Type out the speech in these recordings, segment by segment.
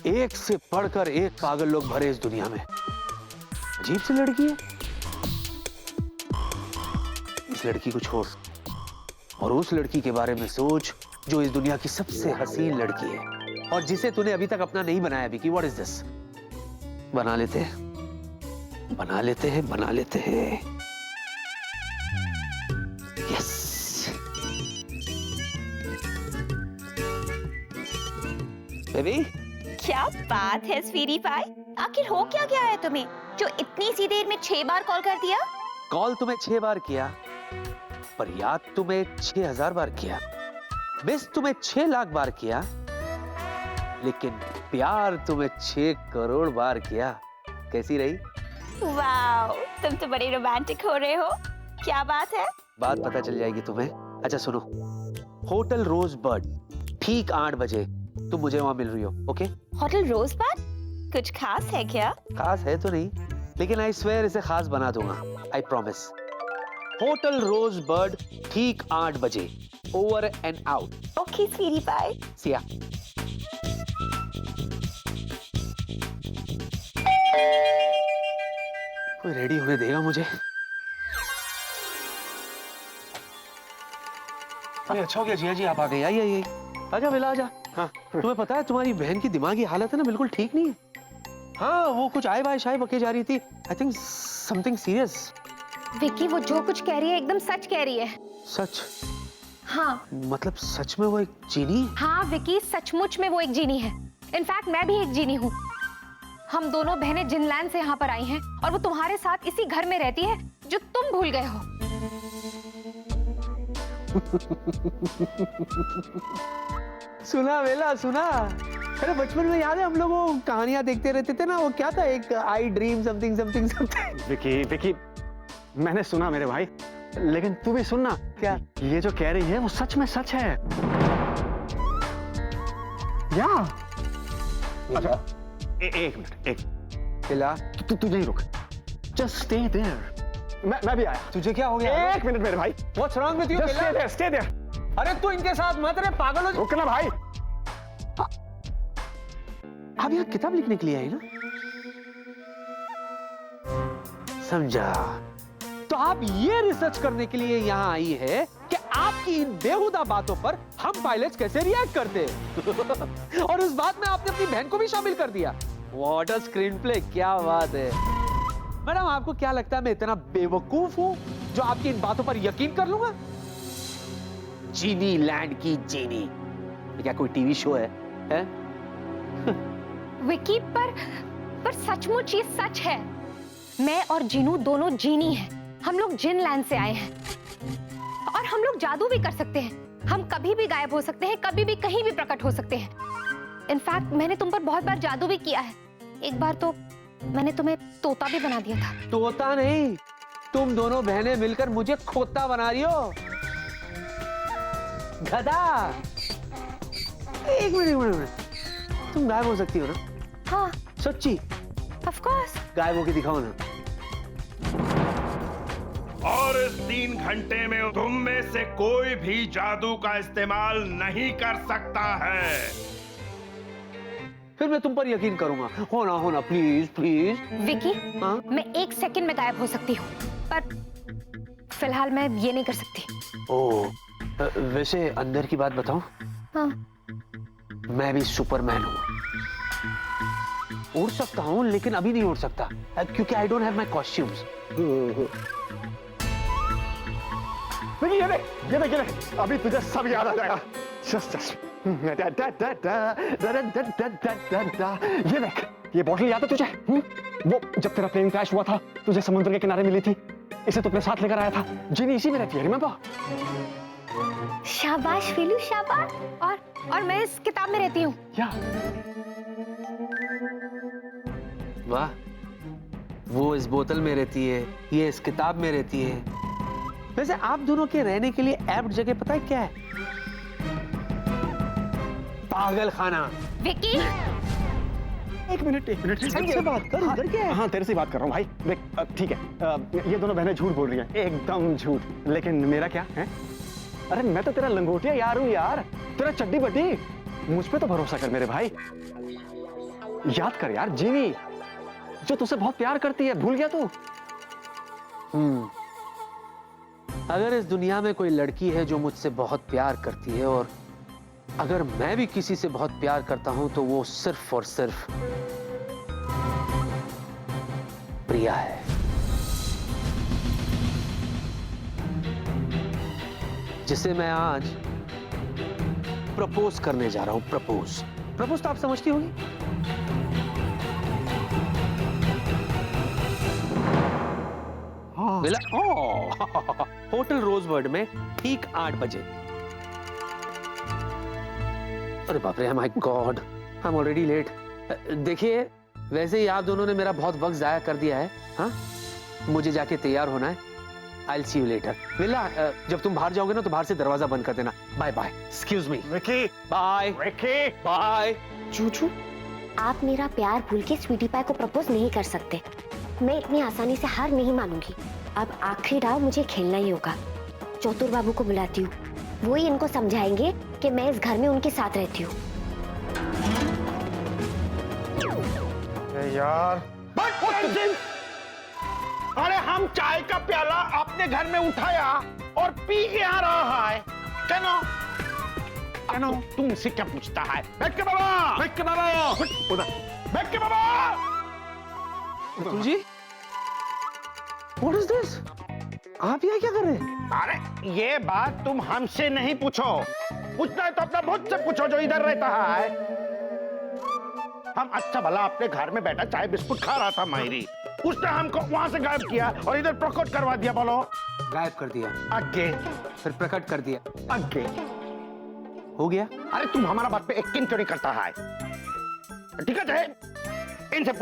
एक से बढ़कर एक पागल लोग भरे इस दुनिया में। अजीब सी लड़की है। इस लड़की को छोड़ और उस लड़की के बारे में सोच जो इस दुनिया की सबसे हसीन लड़की है और जिसे तूने अभी तक अपना नहीं बनाया। Vicky, what is this? बना लेते हैं, बना लेते हैं, बना लेते हैं। Yes baby. क्या बात है स्वीटी पाई, आखिर हो क्या गया है तुम्हें जो इतनी सी देर में 6 बार कॉल कर दिया? कॉल तुम्हें 6 बार किया, पर याद तुम्हें 6000 बार किया, मिस तुम्हें 6 लाख बार किया, लेकिन प्यार तुम्हें 6 करोड़ बार किया। कैसी रही? वाओ, तुम तो बड़े रोमांटिक हो रहे हो। क्या बात है? बात पता चल जाएगी तुम्हें। अच्छा सुनो, होटल रोजबर्ड ठीक 8 बजे तुम मुझे वहां मिल रही हो, ओके? होटल रोजबर्ड? कुछ खास है क्या? खास है तो नहीं, लेकिन आई स्वेयर इसे खास बना दूंगा, आई प्रॉमिस। होटल रोजबर्ड ठीक 8 बजे, over and out. Okay sweetie pie. Siya. कोई रेडी होने देगा मुझे? अरे अच्छा हो गया जिया जी, आप आ गए। आइए आइए, आजा बेला आजा। हाँ, तुम्हें पता है तुम्हारी बहन की दिमागी हालत है ना बिल्कुल ठीक नहीं है। हाँ, वो कुछ आए बाय शाय बके जा रही थी। I think something serious. Vicky, वो जो कुछ कह रही है एकदम सच कह रही है। सच? हाँ। मतलब सच में वो एक जीनी? हाँ विकी, सचमुच में वो एक जीनी है। इनफैक्ट मैं भी एक जीनी हूँ। हम दोनों बहनें जिनलैंड से यहाँ पर आई हैं और वो तुम्हारे साथ इसी घर में रहती है जो तुम भूल गए हो। सुना वेला सुना। अरे बचपन में याद है हम लोग वो कहानियां देखते रहते थे ना, वो क्या था, एक आई dream something something something. Vicky Vicky, मैंने सुना मेरे भाई, लेकिन तू भी सुनना। क्या? ये जो कह रही है वो सच में सच है। या अच्छा, एक मिनट, एक वेला, तू यहीं रुक, जस्ट स्टे देयर। मैं भी आया। तुझे क्या हो गया? एक मिनट मेरे भाई। What's wrong with you, Just stay वेला? there, stay there. अरे तू इनके साथ मत रहे, पागल हो। रुकना भाई। आप यहाँ किताब लिखने के लिए आई ना? समझा। तो आप ये रिसर्च करने के लिए यहाँ आई है कि आपकी इन बेहुदा बातों पर हम पायलट्स कैसे रिएक्ट करते हैं। और उस बात में आपने अपनी बहन को भी शामिल कर दिया। व्हाट अ स्क्रीन प्ले, क्या बात है। मैडम, आपको क्या लगता है मैं इतना बेवकूफ हूं जो आपकी इन बातों पर यकीन कर लूंगा? जीनी लैंड की जीनी, ये क्या कोई टीवी शो है? विकी, पर सचमुच ये सच है। मैं और जीनू दोनों जीनी हैं। हम लोग जिनलैंड से आए हैं और हम लोग जादू भी कर सकते हैं। हम कभी भी गायब हो सकते हैं, कभी भी कहीं भी प्रकट हो सकते हैं। इनफैक्ट मैंने तुम पर बहुत बार जादू भी किया है। एक बार तो मैंने तुम्हें तोता भी बना दिया था। तोता नहीं, तुम दोनों बहनें मिलकर मुझे खोता बना रही हो। गधा। एक मिनट, तुम गायब हो सकती हो ना? हाँ, सच्ची? Of course. गायब होके दिखाओ ना। और इस 3 घंटे में तुम में से कोई भी जादू का इस्तेमाल नहीं कर सकता है। फिर मैं तुम पर यकीन करूंगा। होना प्लीज प्लीज। विकी, हाँ? मैं 1 सेकंड में गायब हो सकती हूँ, पर फिलहाल मैं ये नहीं कर सकती। ओह, वैसे अंदर की बात बताऊं? हाँ। मैं भी सुपरमैन हूँ। उड़ सकता हूँ लेकिन अभी नहीं उड़ सकता क्योंकि I don't have my costumes. ये देख, अभी तुझे सब याद आ जाएगा। ये देख, ये बॉटल याद है तुझे? वो जब तेरा प्लेन क्रैश हुआ था, तुझे समुद्र के किनारे मिली थी, इसे तो अपने साथ लेकर आया था। जीनी इसी में रहती है, रिमेंबर? शाबाश फीलू, शाबाश। और मैं इस किताब में रहती हूँ। या वाह, वो इस बोतल में रहती है, ये इस किताब में रहती है। वैसे आप दोनों के रहने के लिए एप्ट जगह पता है क्या है? पागल खाना। विकी, एक मिनट से बात कर। उधर क्या है? हाँ, तेरे से बात कर रहा हूँ भाई। देख, ठीक है, ये दोनों बहनें झूठ बोल रही हैं, एकदम झूठ। लेकिन मेरा क्या है? अरे मैं तो तेरा लंगोटिया यार हूँ यार, तेरा चड्डी बड्डी। मुझ पे तो भरोसा कर मेरे भाई। याद कर यार, जीनी जो तुझसे बहुत प्यार करती है, भूल गया तू? अगर इस दुनिया में कोई लड़की है जो मुझसे बहुत प्यार करती है, और अगर मैं भी किसी से बहुत प्यार करता हूं, तो वो सिर्फ और सिर्फ प्रिया है। जिसे मैं आज प्रपोज करने जा रहा हूं। प्रपोज तो आप समझती होगी। मिला होटल रोजबर्ड में ठीक 8 बजे। अरे बाप रे, my God, I am already late. देखिए, वैसे ही आप दोनों ने मेरा बहुत वक्त जाया कर दिया है। हाँ, मुझे जाके तैयार होना है। I'll see you later। मिला, जब तुम बाहर जाओगे ना तो बाहर से दरवाजा बंद कर देना। Bye bye. Excuse me. Vicky, bye. Vicky, bye. चूचू, आप मेरा प्यार भूल के स्वीटी पाई को प्रपोज नहीं कर सकते। मैं इतनी आसानी से हार नहीं मानूंगी। अब आखिरी राव मुझे खेलना ही होगा। चौतुर बाबू को बुलाती हूँ, वो ही इनको समझाएंगे कि मैं इस घर में उनके साथ रहती हूँ। यार अरे हम चाय का प्याला अपने घर में उठाया और पी के आ रहा है। कहनो तुमसे क्या पूछता है? बैठ के बाबा, बैठ के बाबा, बैठ के बाबा। जी, व्हाट इज दिस? आप यहाँ क्या कर रहे हैं? अरे ये बात तुम हमसे नहीं पूछो, पूछना है तो अपना भूत से पूछो जो इधर रहता है। हम अच्छा भला अपने घर में बैठा चाय बिस्कुट खा रहा था मायरी, उसने हमको वहां से गायब किया और इधर प्रकट करवा दिया। बोलो। गायब कर दिया, आगे फिर प्रकट कर दिया, आगे हो गया। अरे तुम हमारा बात पे यकीन क्यों नहीं करता है? ठीक है, इनसे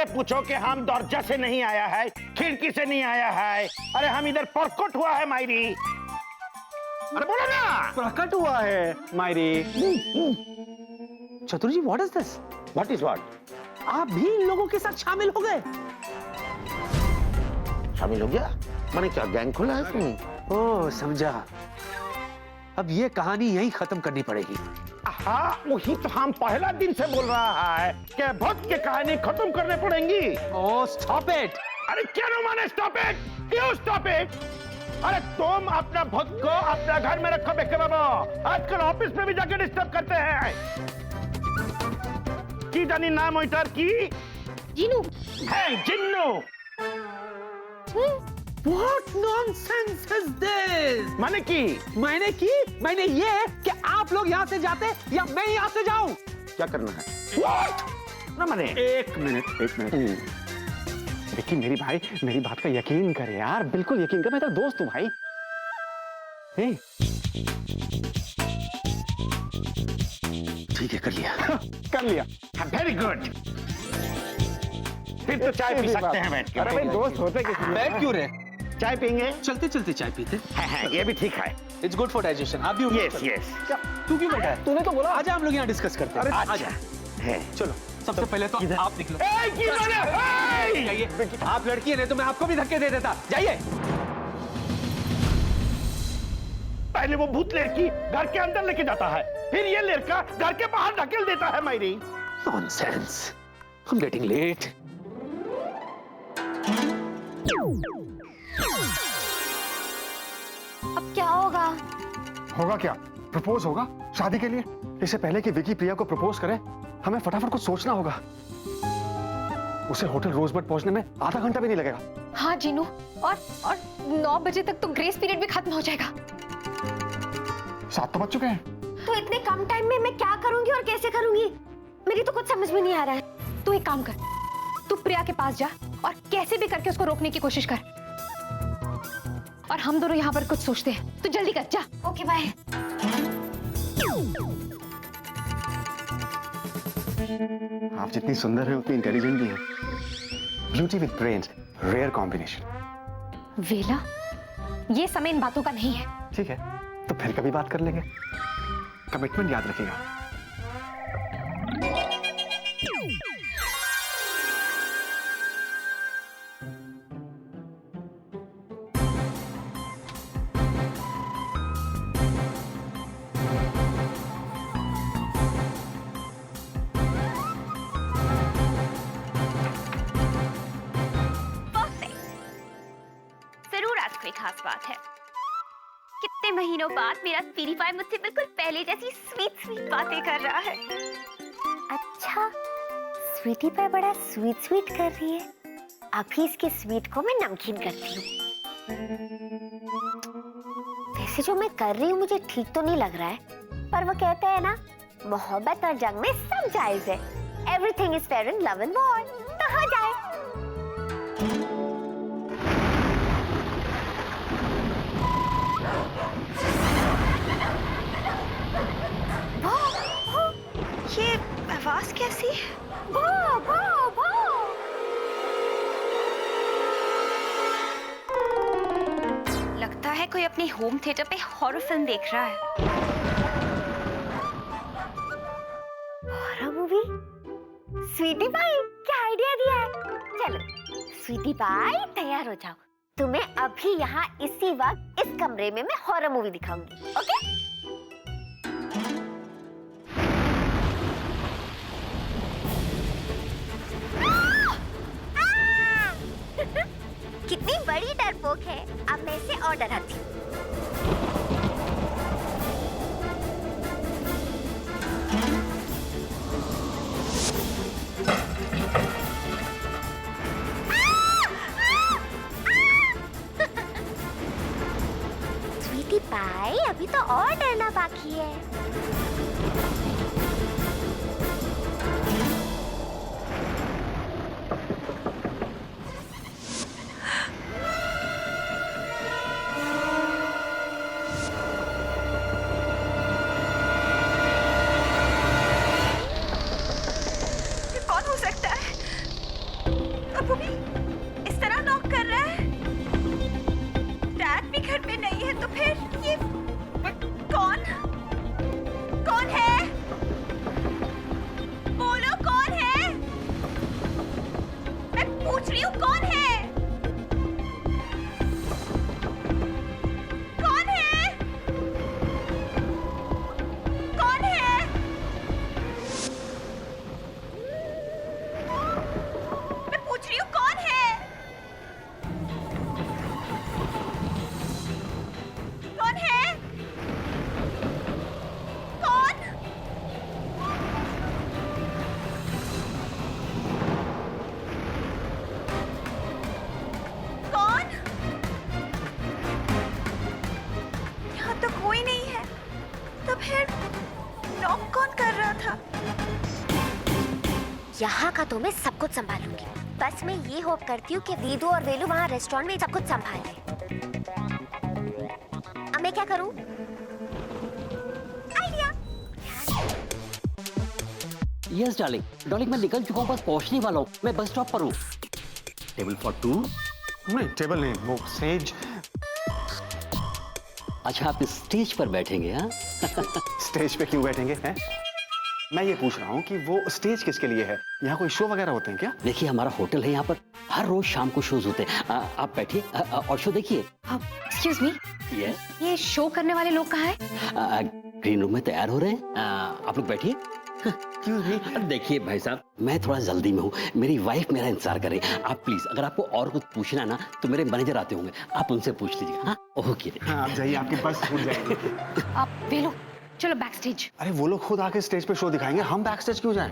पूछो कि हम दरवाजा से नहीं आया है, खिड़की से नहीं आया है। अरे हम इधर प्रकट हुआ है मायरी। अरे बोलो ना। प्रकट हुआ है मायरी। Chatur ji, what is this? What is what? आप भी इन लोगों के साथ शामिल हो गए? शामिल हो गया? मैंने क्या गैंग खोला है तुम? ओह, समझा। अब ये कहानी यहीं खत्म करनी पड़ेगी। हाँ, वही तो हम पहला दिन से बोल रहा है कि भूत की कहानी खत्म करने पड़ेंगी। ओह, स्टॉप इट। अरे क्या नो माने स्टॉप इट? क्यों स्टॉप इट? अरे तुम अपना भूत को अपना घर में रखो बेके बाबा। आजकल ऑफिस में भी जाके डिस्टर्ब करते हैं। की जानी नाम होइटर की? जीनू। है Jinnu. What nonsense is this? मैंने ये कि आप लोग यहाँ से जाते या मैं यहाँ से जाऊं? क्या करना है? What? ना माने। एक मिनट। विकी, मेरी बात का यकीन कर यार, बिल्कुल यकीन कर, मैं तेरा दोस्त हूँ भाई। ठीक है, कर लिया। Very good. फिर तो चाय पी सकते हैं बैठ के। अरे भाई, दोस्त होते किस लिए? बैठ क्यों रहे? चाय पीएंगे? चलते चलते चाय पीते। है, ये भी ठीक है। It's good for digestion. आप भी उठो। यस। तू क्यों बैठा है? तूने तो बोला। आजा, हम लोग यहाँ डिस्कस करते हैं। अच्छा है। चलो, सबसे पहले तो आप निकलो। जाइए। जाइए। आप लड़की है, नहीं तो मैं आपको भी धक्के दे देता। जाइए। पहले वो भूत लड़की घर के अंदर लेके जाता है, फिर ये लड़का घर के बाहर धकेल देता है मायरी। Nonsense. I'm getting late. अब क्या होगा? होगा क्या? प्रपोज होगा शादी के लिए। इससे पहले कि विकी प्रिया को प्रपोज करे, हमें फटाफट कुछ सोचना होगा। उसे होटल रोजबर्ड पहुंचने में आधा घंटा भी नहीं लगेगा। हाँ जीनू, और 9 बजे तक तो ग्रेस पीरियड भी खत्म हो जाएगा। 7 तो बज चुके हैं। तो इतने कम टाइम में मैं क्या करूंगी और कैसे करूंगी? मेरी तो कुछ समझ में नहीं आ रहा है। तू एक काम कर, तू प्रिया के पास जा और कैसे भी करके उसको रोकने की कोशिश कर, और हम दोनों यहाँ पर कुछ सोचते हैं। तो जल्दी कर, जा। Okay, bye. आप जितनी सुंदर हैं उतनी इंटेलिजेंट भी हैं। Beauty with brains, rare combination. वेला, ये समय इन बातों का नहीं है। ठीक है, तो फिर कभी बात कर लेंगे। कमिटमेंट याद रखिएगा। खास बात है। कितने महीनों बाद मेरा स्वीटी पाई मुझसे बिल्कुल पहले जैसी स्वीट स्वीट बातें कर रहा है। अच्छा, स्वीटी पाई बड़ा स्वीट स्वीट कर रही है। अभी इसके स्वीट को मैं नमकीन करती हूँ। वैसे जो मैं कर रही हूँ मुझे ठीक तो नहीं लग रहा है, पर वो कहते हैं ना, मोहब्बत और जंग में सब जायज है। Everything is fair in love and war, तो हो जाए। ये आवाज कैसी है? भो, भो, भो। लगता है कोई अपने होम थिएटर पे हॉरर फिल्म देख रहा है। Horror movie? स्वीटी पाई, क्या आइडिया दिया है। चलो स्वीटी पाई तैयार हो जाओ, तुम्हें अभी यहाँ इसी वक्त इस कमरे में मैं हॉरर मूवी दिखाऊंगी। ओके? कितनी बड़ी डरपोक है। अब मैं इसे और डराती हूँ। स्वीटी पाई, अभी तो और डरना बाकी है। यहाँ का तो मैं सब कुछ संभालूंगी। बस मैं ये होप करती हूँ कि वीदू और वेलू वहाँ रेस्टोरेंट में सब कुछ संभाल ले। अब मैं क्या करूँ? आइडिया। यस डार्लिंग, डार्लिंग मैं निकल चुका हूँ, बस पहुँचने वाला हूँ। मैं बस स्टॉप पर हूँ। Table for 2? नहीं, टेबल नहीं, वो स्टेज। अच्छा, आप स्टेज पर बैठेंगे? हाँ स्टेज पे क्यों बैठेंगे हैं? मैं ये पूछ रहा हूँ कि वो स्टेज किसके लिए है? यहाँ कोई शो वगैरह होते हैं क्या? देखिए, हमारा होटल है, यहाँ पर हर रोज शाम को शोज होते हैं। आप बैठिए और शो देखिए। Excuse me, yes. ये शो करने वाले लोग कहाँ हैं? ग्रीन रूम में तैयार हो रहे हैं। आप लोग बैठिए। देखिए भाई साहब, मैं थोड़ा जल्दी में हूँ, मेरी वाइफ मेरा इंतजार करे। आप प्लीज, अगर आपको और कुछ पूछना ना तो मेरे मैनेजर आते होंगे, आप उनसे पूछ लीजिए। हाँ ओके। हाँ, आप जाइए, आपकी बस छूट जाएगी। आप वेलो, चलो बैक स्टेज। अरे वो लोग खुद आके स्टेज पे शो दिखाएंगे, हम बैक स्टेज क्यों जाएं?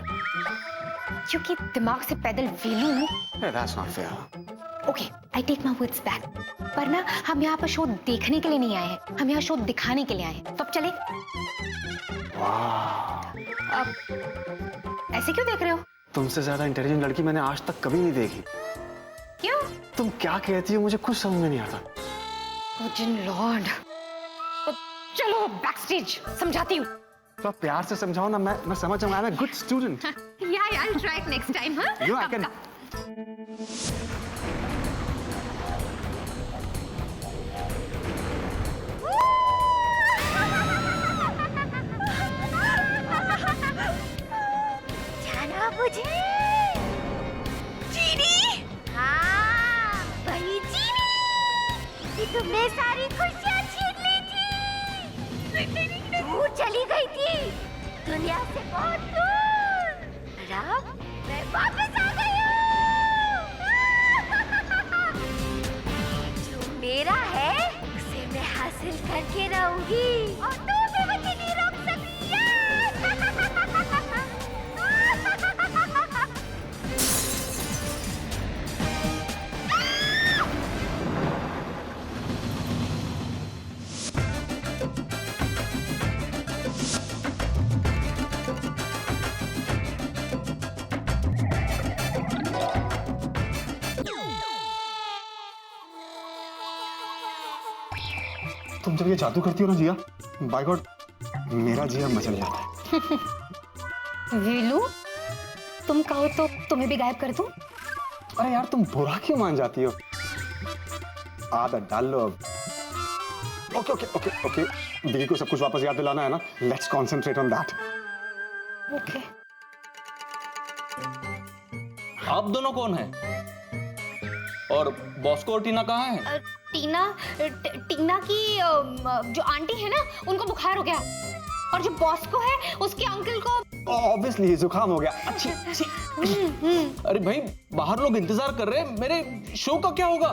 क्योंकि दिमाग से पैदल Velu. That's not fair. Okay, I take my words back. पर ना, हम यहाँ पर शो देखने के लिए नहीं आए हैं, हम यहाँ शो दिखाने के लिए आए हैं। तो अब चले। अब ऐसे क्यों देख रहे हो? तुमसे ज्यादा इंटेलिजेंट लड़की मैंने आज तक कभी नहीं देखी। क्यों? तुम क्या कहती हो मुझे कुछ समझ में नहीं आता। ओ जिन लॉर्ड, चलो बैक स्टेज, समझाती हूँ। तो आप प्यार से समझाओ ना, मैं समझ जाऊंगा। I'm a good student. Yeah, I'll try it next time, huh? You know, I can. जाना मुझे। चीनी? हाँ, वही चीनी। कि तुमने सारी खुशियाँ छीन ली थी। दूर चली गई थी, दुनिया से बहुत दूर। अब मैं वापस आ गई हूँ। जो मेरा है रोकूंगी और तू भी मुझे नहीं रोक सकती है। तुम जब ये जादू करती हो ना जिया, बाय गॉड मेरा जिया मचल जाता है। वीलू, तुम कहो तो तुम्हें भी गायब कर दूं? अरे यार तुम बुरा क्यों मान जाती हो? आदत डाल लो अब। ओके ओके ओके ओके, बिगी को सब कुछ वापस याद दिलाना है ना, let's concentrate on that. Okay. आप दोनों कौन हैं? और बॉस्को और टीना कहाँ हैं? टीना की जो आंटी है ना, उनको बुखार हो गया, और जो बॉस्को है उसके अंकल को ऑब्वियसली जुकाम हो गया। अच्छी अरे भाई, बाहर लोग इंतजार कर रहे हैं, मेरे शो का क्या होगा?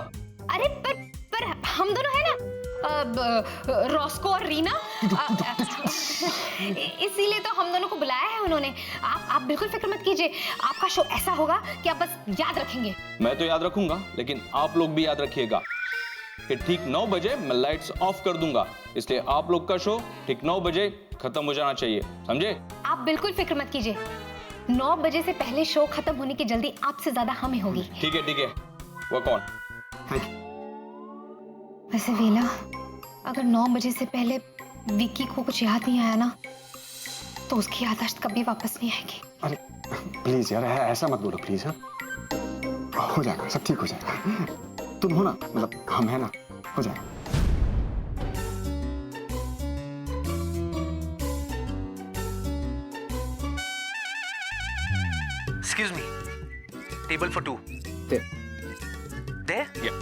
अरे पर हम दोनों है ना, रॉस्को और रीना, इसीलिए तो हम दोनों को बुलाया है उन्होंने। आप बिल्कुल फिक्र मत कीजिए, आपका शो ऐसा होगा कि आप बस याद रखेंगे। मैं तो याद रखूंगा, लेकिन आप लोग भी याद रखिएगा कि ठीक 9 बजे मैं लाइट्स ऑफ कर दूंगा, इसलिए आप लोग का शो ठीक 9 बजे खत्म हो जाना चाहिए, समझे? आप बिल्कुल फिक्र मत कीजिए, 9 बजे से पहले शो खत्म होने की जल्दी आपसे ज्यादा हमें होगी। ठीक है, वो कौन? वैसे वीला, अगर 9 बजे से पहले विक्की को कुछ याद नहीं आया ना, तो उसकी याददाश्त कभी वापस नहीं आएगी। अरे प्लीज यार ऐसा मत बोलो प्लीज। हाँ हो जाएगा, सब ठीक हो जाएगा। तुम हो ना, मतलब हम है ना, हो जाएगा। Excuse me. Table for 2. There. There? Yeah.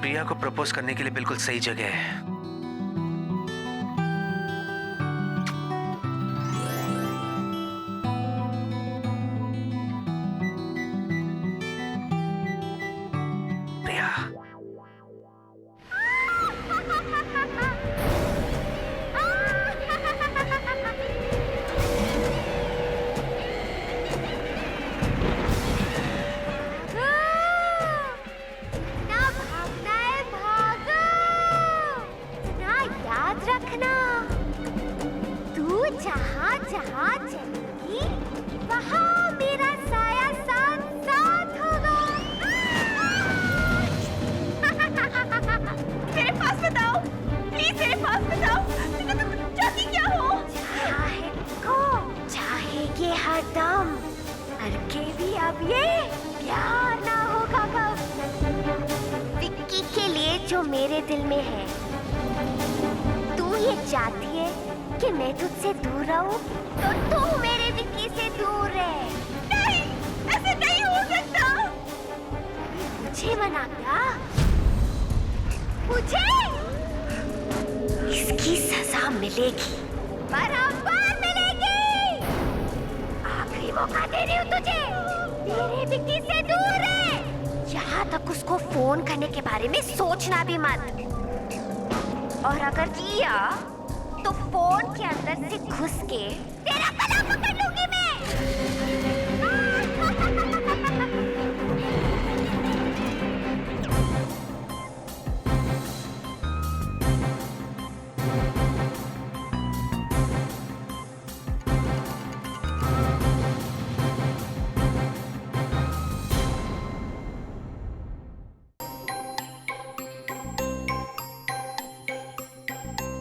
प्रिया को प्रपोज करने के लिए बिल्कुल सही जगह है। प्रिया, रखना, तू जहाँ जहाँ चलेगी वहाँ मेरा साया साथ साथ होगा। मेरे पास बताओ, प्लीज मेरे पास बताओ, तुम चाहती क्या हो? चाहे को चाहेगी हरदम, करके भी अब ये प्यार ना होगा कब। विक्की के लिए जो मेरे दिल में है, तू ये चाहती है कि मैं तुझसे दूर रहूं, तो तू मेरे विक्की से दूर रहे। नहीं, ऐसे नहीं हो सकता। मुझे मना क्या? मुझे इसकी सजा मिलेगी, बराबर मिलेगी। आखिरी मौका दे रही हूँ तुझे, मेरे विक्की से दूर रहे। यहाँ तक उसको फोन करने के बारे में सोचना भी मत, और अगर किया तो फोन के अंदर से घुस के तेरा गला पकड़ लूंगी मैं।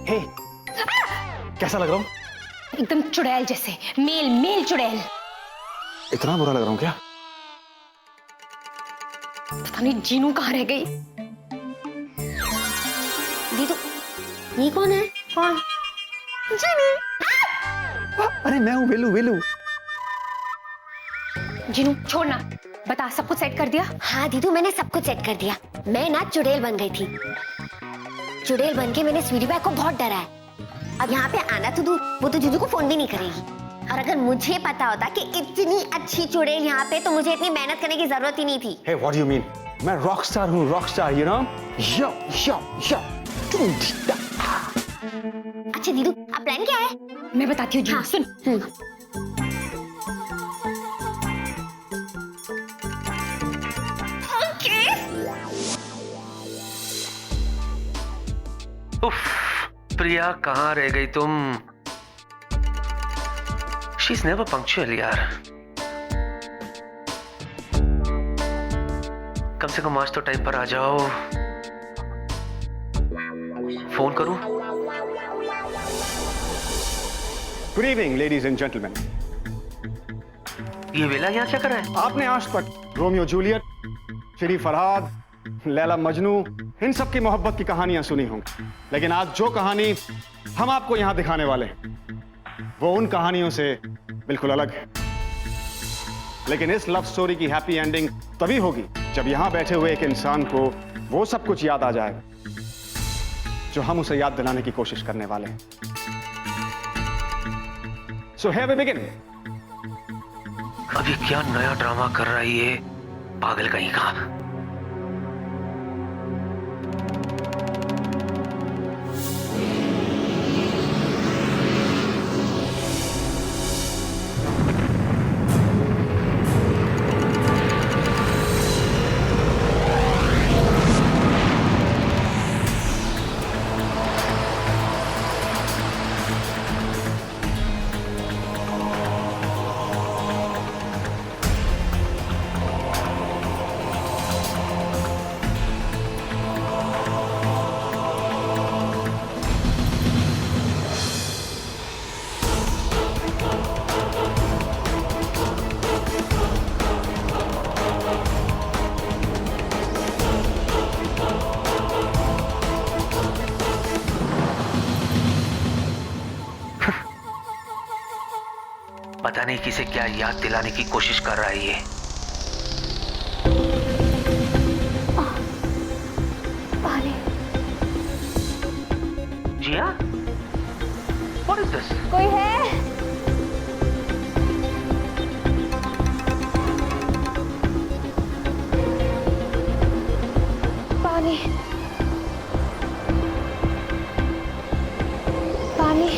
हे, कैसा लग रहा हूँ? एकदम चुड़ैल जैसे, मेल चुड़ैल। इतना बुरा लग रहा हूँ क्या? पता नहीं जीनू कहाँ रह गई। दीदू, ये कौन है? कौन? अरे मैं हूँ वेलू। जीनू छोड़ना, बता सब कुछ सेट कर दिया? हाँ दीदू, मैंने सब कुछ सेट कर दिया। मैं ना चुड़ैल बन गई थी। चुड़ैल बन के मैंने स्वीटी पाई को बहुत डराया। अब यहाँ पे आना तो दूर, वो तो जीजू को फोन भी नहीं करेगी। और अगर मुझे पता होता कि इतनी अच्छी चुड़ैल यहाँ पे, तो मुझे इतनी मेहनत करने की जरूरत ही नहीं थी। Hey, what do you mean? मैं रॉकस्टार हूँ, Rockstar, you know? Yo, yo, yo. अच्छा दीदू, अब प्लान क्या है? मैं बताती हूँ जीनू, सुन। उफ, प्रिया कहाँ रह गई तुम? She's never punctual यार। कम से कम आज तो टाइम पर आ जाओ। फोन करूं? Good evening, ladies and gentlemen. ये वेला यहाँ क्या कर रहा है? आपने आज तक रोमियो जूलियट, फिरी फरहाद, लैला मजनू, इन सब की मोहब्बत की कहानियां सुनी होंगी, लेकिन आज जो कहानी हम आपको यहां दिखाने वाले हैं वो उन कहानियों से बिल्कुल अलग है। लेकिन इस लव स्टोरी की हैप्पी एंडिंग तभी होगी जब यहां बैठे हुए एक इंसान को वो सब कुछ याद आ जाएगा जो हम उसे याद दिलाने की कोशिश करने वाले हैं। So here we begin. अभी क्या नया ड्रामा कर रहा है ये पागल कहीं का? पता नहीं किसे क्या याद दिलाने की कोशिश कर रहा है ये। जिया? What is this? कोई है? पानी, पानी।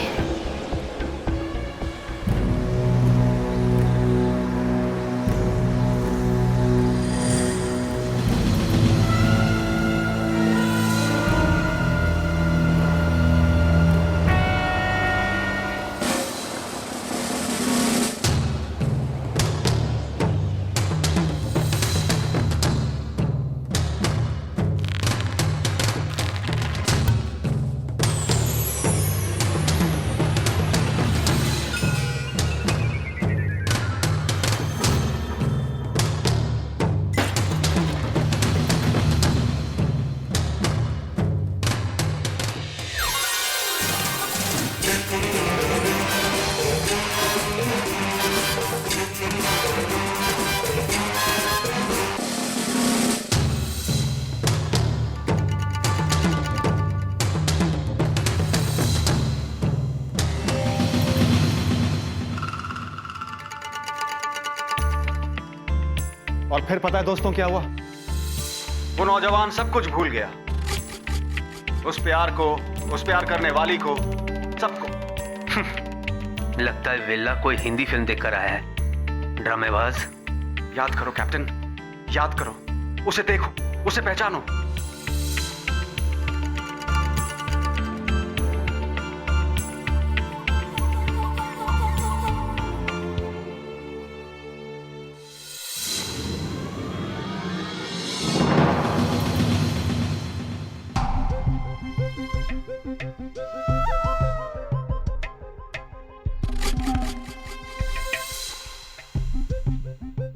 और फिर पता है दोस्तों क्या हुआ? वो नौजवान सब कुछ भूल गया, उस प्यार करने वाली को, सबको। लगता है वेला कोई हिंदी फिल्म देखकर आया है, ड्रामेबाज। याद करो कैप्टन, याद करो, उसे देखो, उसे पहचानो।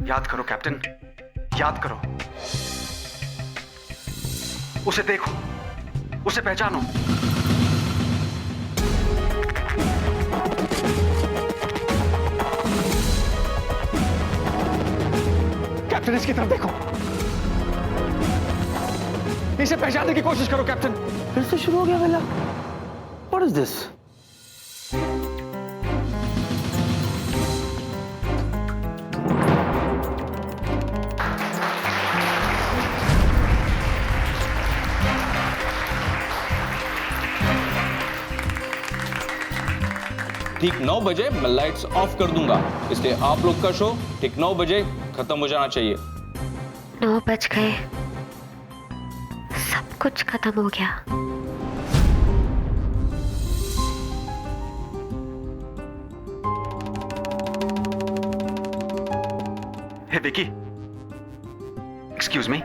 याद करो कैप्टन, याद करो, उसे देखो, उसे पहचानो। कैप्टन इसकी तरफ देखो, इसे पहचानने की कोशिश करो कैप्टन। फिर से शुरू हो गया वेला। What is this? ठीक 9 बजे मैं लाइट्स ऑफ कर दूंगा, इसलिए आप लोग का शो ठीक 9 बजे खत्म हो जाना चाहिए। 9 बज गए, सब कुछ खत्म हो गया। हे विकी, एक्सक्यूज मी।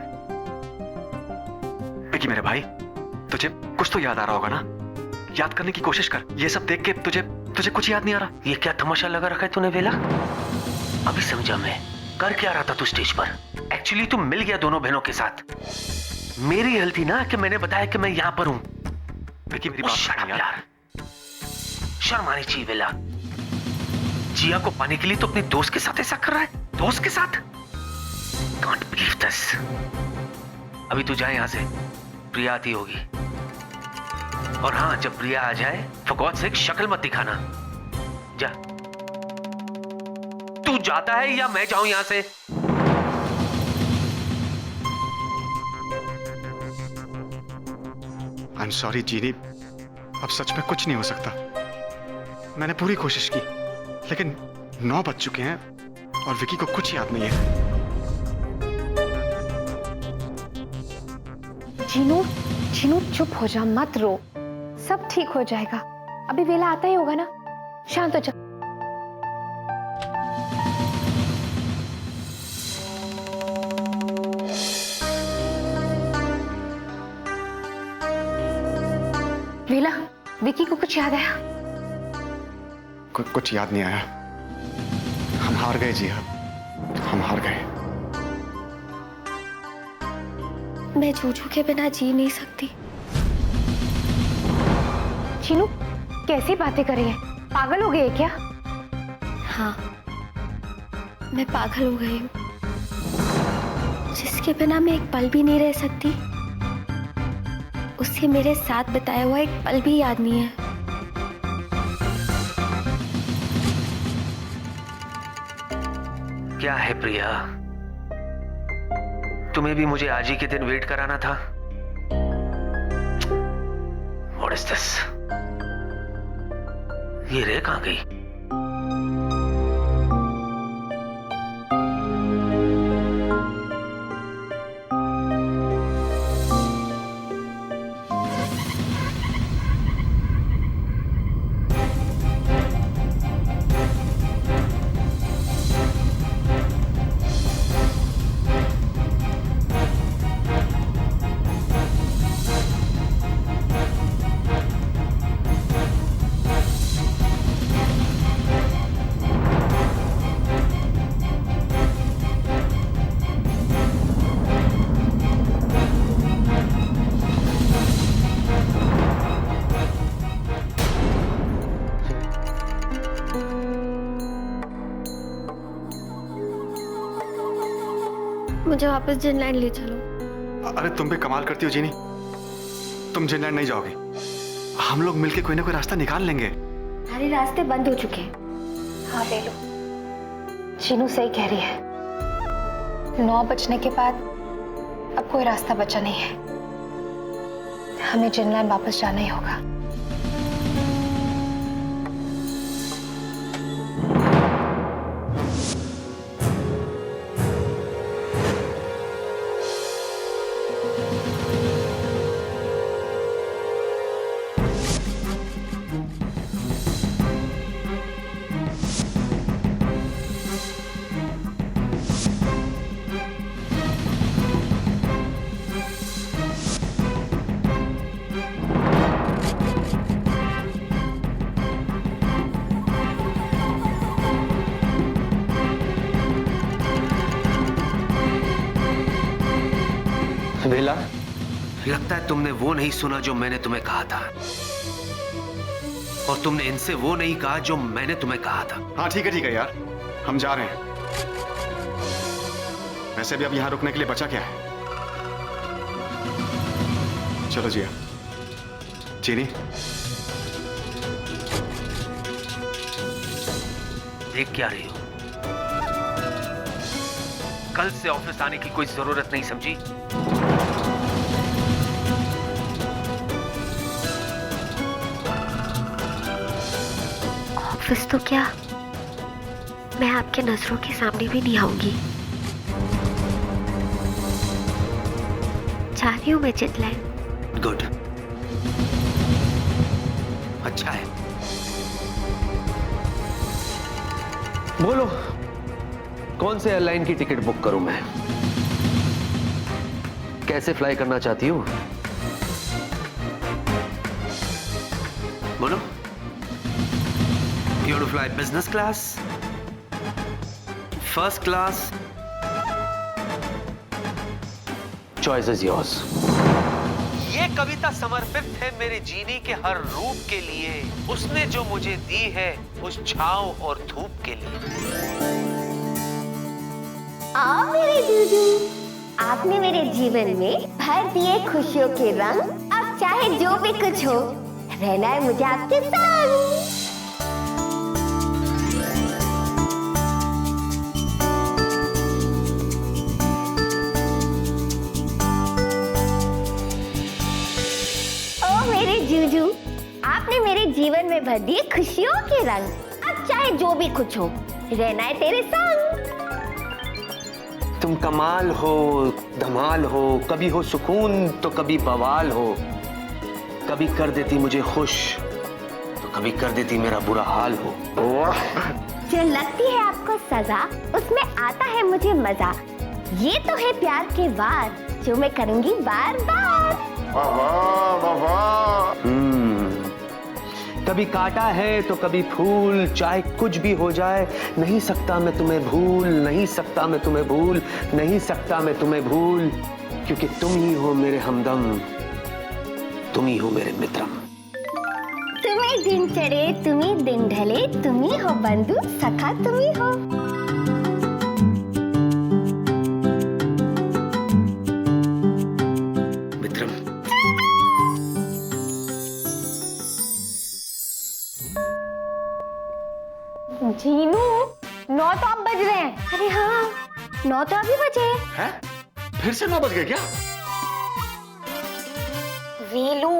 विकी मेरे भाई, तुझे कुछ तो याद आ रहा होगा ना? याद करने की कोशिश कर। ये सब देख के तुझे कुछ याद नहीं आ रहा? ये क्या तमाशा लगा रखा है तूने बेला? अभी समझा मैं। कर क्या रहा था तू स्टेज पर? एक्चुअली तू मिल गया दोनों बहनों के साथ। मेरी गलती ना कि मैंने बताया कि मैं यहाँ पर हूँ। विकी मेरी बात शट सुन अप यार। यार, शर्म आनी चाहिए बेला। जिया को पाने के लिए तो अपने दोस्त के साथ ऐसा कर रहा है। दोस्त के साथ? Can't believe this। अभी तू जाए यहाँ से, प्रिया आती होगी। और हाँ, जब प्रिया आ जाए for God's sake शक्ल मत दिखाना। जा। तू जाता है या मैं जाऊं यहां से? आई एम सॉरी जीनी, अब सच में कुछ नहीं हो सकता। मैंने पूरी कोशिश की, लेकिन 9 बज चुके हैं और विकी को कुछ याद नहीं है। जीनू, जीनू चुप हो जा, मत रो, सब ठीक हो जाएगा। अभी वेला आता ही होगा ना, शांत हो जा। वेला, विकी को कुछ याद आया? कुछ याद नहीं आया। हम हार गए जिया, हम हार गए। मैं जूजू के बिना जी नहीं सकती। जीनू, कैसी बातें कर रही है? पागल हो गई है क्या? हाँ, मैं पागल हो गई हूँ। जिसके बिना मैं एक पल भी नहीं रह सकती, उसे मेरे साथ बिताया हुआ एक पल भी याद नहीं है। क्या है प्रिया, तुम्हें भी मुझे आज ही के दिन वेट कराना था? What is this? ये रे कहां गई? मुझे वापस जिनलैंड ले चलो। अरे तुम भी कमाल करती हो जीनी, तुम जिनलैंड नहीं जाओगे। हम लोग मिलके कोई ना कोई रास्ता निकाल लेंगे। सारे रास्ते बंद हो चुके हैं। हाँ ले लो, जीनू सही कह रही है। 9 बजने के बाद अब कोई रास्ता बचा नहीं है, हमें जिनलैंड वापस जाना ही होगा। बेला, लगता है तुमने वो नहीं सुना जो मैंने तुम्हें कहा था, और तुमने इनसे वो नहीं कहा जो मैंने तुम्हें कहा था। हाँ ठीक है यार, हम जा रहे हैं। वैसे भी अब यहां रुकने के लिए बचा क्या है? चलो जिया। चीनी, देख क्या रही हो? कल से ऑफिस आने की कोई जरूरत नहीं, समझी? ऑफिस तो क्या, मैं आपके नजरों के सामने भी नहीं आऊंगी। जा रही हूँ मैं जिनलैंड। गुड, अच्छा है। बोलो, कौन से एयरलाइन की टिकट बुक करूं मैं? कैसे फ्लाई करना चाहती हूँ? बोलो। You want to fly business class? First class? Choice is yours. ये कविता समर्पित है मेरे जीने के हर रूप के लिए, उसने जो मुझे दी है उस छांव और धूप के लिए। आओ मेरे जूजू, आपने मेरे जीवन में भर दिए खुशियों के रंग। अब चाहे जो भी कुछ हो, रहना है मुझे आपके संग। ओ मेरे जूजू, आपने मेरे जीवन में भर दिए खुशियों के रंग। अब चाहे जो भी कुछ हो, रहना है तेरे संग। तुम कमाल हो, धमाल हो, कभी हो सुकून तो कभी बवाल हो, कभी कर देती मुझे खुश तो कभी कर देती मेरा बुरा हाल हो। जो लगती है आपको सजा, उसमें आता है मुझे मजा। ये तो है प्यार के वार, जो मैं करूंगी बार बार। कभी काटा है तो कभी फूल, चाहे कुछ भी हो जाए, नहीं सकता मैं तुम्हें भूल, नहीं सकता मैं तुम्हें भूल, नहीं सकता मैं तुम्हें भूल, क्योंकि तुम ही हो मेरे हमदम, तुम ही हो मेरे मित्रम। तुम्हें दिन चढ़े, तुम्ही दिन ढले, तुम्ही हो बंधु सखा, तुम्ही हो। मित्रम। जीनू, 9 तो अब बज रहे हैं। अरे हाँ, 9 तो अभी बजे हैं? फिर से 9 बज गए क्या? वीलू,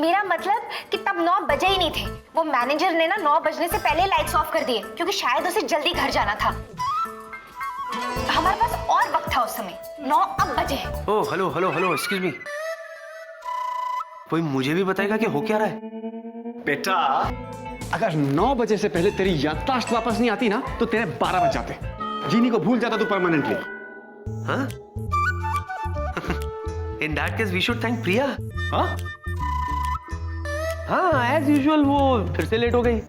मेरा मतलब कि तब 9 बजे ही नहीं थे। वो मैनेजर ने ना 9 बजने से पहले लाइट्स ऑफ कर दिए, क्योंकि शायद उसे जल्दी घर जाना था। हमारे पास और वक्त था उस समय। 9 अब बजे हैं। Oh hello hello hello, excuse me, कोई मुझे भी बताएगा कि हो क्या रहा है? बेटा, अगर 9 बजे से पहले तेरी याददाश्त वापस नहीं आती ना, तो तेरे 12 बज जाते। जीनी को भूल जाता तू परमानेंटली। हाँ? In that case we should thank प्रिया। हाँ, एज यूजुअल वो फिर से लेट हो गई।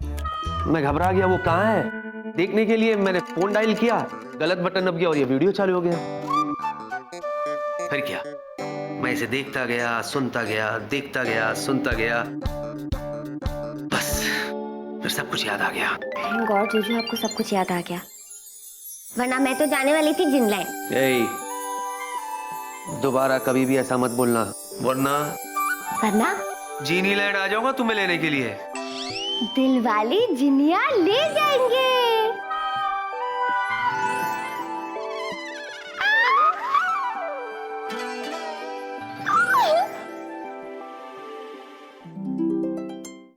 मैं घबरा गया, वो कहाँ है देखने के लिए मैंने फोन डायल किया, गलत बटन दब गया और ये वीडियो चालू हो गया। फिर क्या, मैं इसे देखता गया, सुनता गया, देखता गया, सुनता गया, बस फिर सब कुछ याद आ गया। थैंक गॉड जूजू, आपको सब कुछ याद आ गया, वरना मैं तो जाने वाली थी जिनलैंड। दोबारा कभी भी ऐसा मत बोलना, वरना वरना जीनी लैंड आ जाऊंगा तुम्हें लेने के लिए। दिल वाली जिनिया ले जाएंगे।